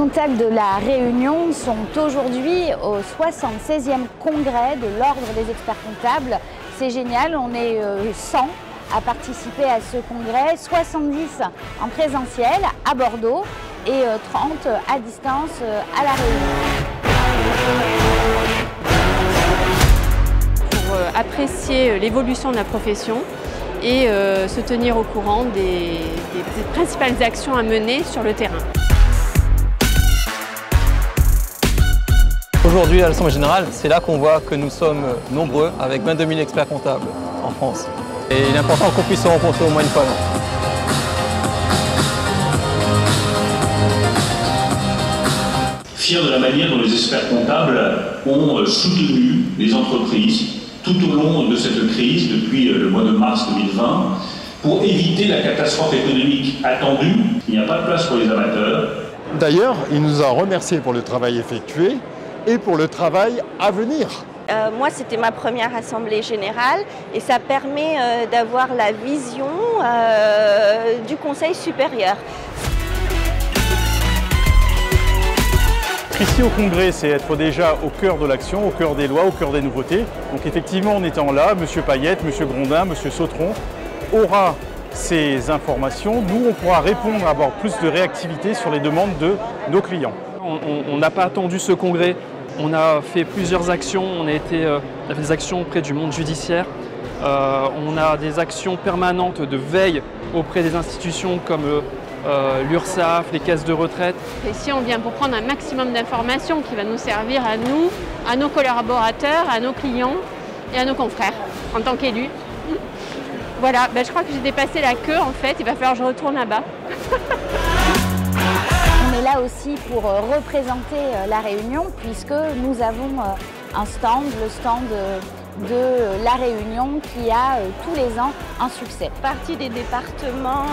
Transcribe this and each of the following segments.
comptables de la Réunion sont aujourd'hui au 76e congrès de l'Ordre des experts comptables. C'est génial, on est 100 à participer à ce congrès, 70 en présentiel à Bordeaux et 30 à distance à la Réunion. Pour apprécier l'évolution de la profession et se tenir au courant des principales actions à mener sur le terrain. Aujourd'hui, à l'Assemblée générale, c'est là qu'on voit que nous sommes nombreux, avec 22 000 experts comptables en France. Et il est important qu'on puisse se rencontrer au moins une fois. Fier de la manière dont les experts comptables ont soutenu les entreprises tout au long de cette crise depuis le mois de mars 2020 pour éviter la catastrophe économique attendue. Il n'y a pas de place pour les amateurs. D'ailleurs, il nous a remerciés pour le travail effectué et pour le travail à venir. Moi, c'était ma première assemblée générale et ça permet d'avoir la vision du Conseil supérieur. Ici au Congrès, c'est être déjà au cœur de l'action, au cœur des lois, au cœur des nouveautés. Donc effectivement, en étant là, M. Payette, M. Grondin, M. Sautron aura ces informations. Nous, on pourra répondre, avoir plus de réactivité sur les demandes de nos clients. On n'a pas attendu ce congrès. On a fait plusieurs actions. On a fait des actions auprès du monde judiciaire. On a des actions permanentes de veille auprès des institutions comme l'URSSAF, les caisses de retraite. Ici, on vient pour prendre un maximum d'informations qui va nous servir à nous, à nos collaborateurs, à nos clients et à nos confrères en tant qu'élus. Voilà, je crois que j'ai dépassé la queue en fait. Il va falloir que je retourne là-bas. On est là aussi pour représenter la Réunion puisque nous avons un stand, le stand de la Réunion qui a tous les ans un succès. Partie des départements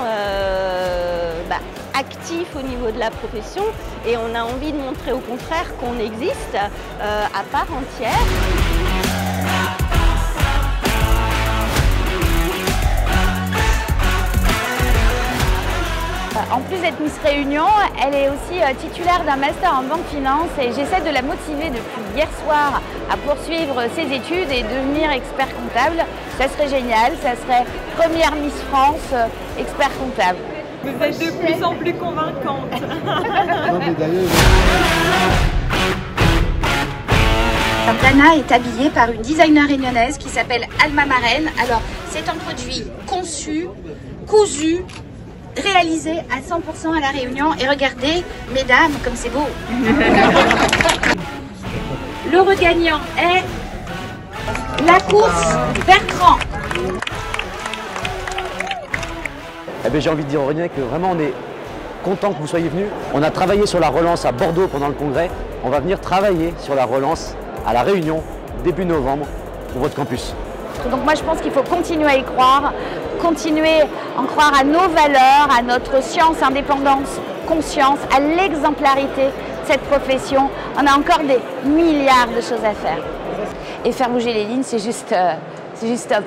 actifs au niveau de la profession et on a envie de montrer au contraire qu'on existe à part entière. En plus d'être Miss Réunion, elle est aussi titulaire d'un master en banque finance et j'essaie de la motiver depuis hier soir à poursuivre ses études et devenir expert comptable. Ça serait génial, ça serait première Miss France expert comptable. Vous êtes de plus en plus convaincante. Dana est habillée par une designer réunionnaise qui s'appelle Alma Marraine. Alors, c'est un produit conçu, cousu, réalisé à 100% à La Réunion. Et regardez, mesdames, comme c'est beau. Le regagnant est la course Bertrand. J'ai envie de dire aux Réunionnais que vraiment on est content que vous soyez venus. On a travaillé sur la relance à Bordeaux pendant le congrès. On va venir travailler sur la relance à La Réunion début novembre pour votre campus. Donc moi je pense qu'il faut continuer à y croire, continuer à en croire à nos valeurs, à notre science, indépendance, conscience, à l'exemplarité de cette profession. On a encore des milliards de choses à faire. Et faire bouger les lignes, c'est juste top.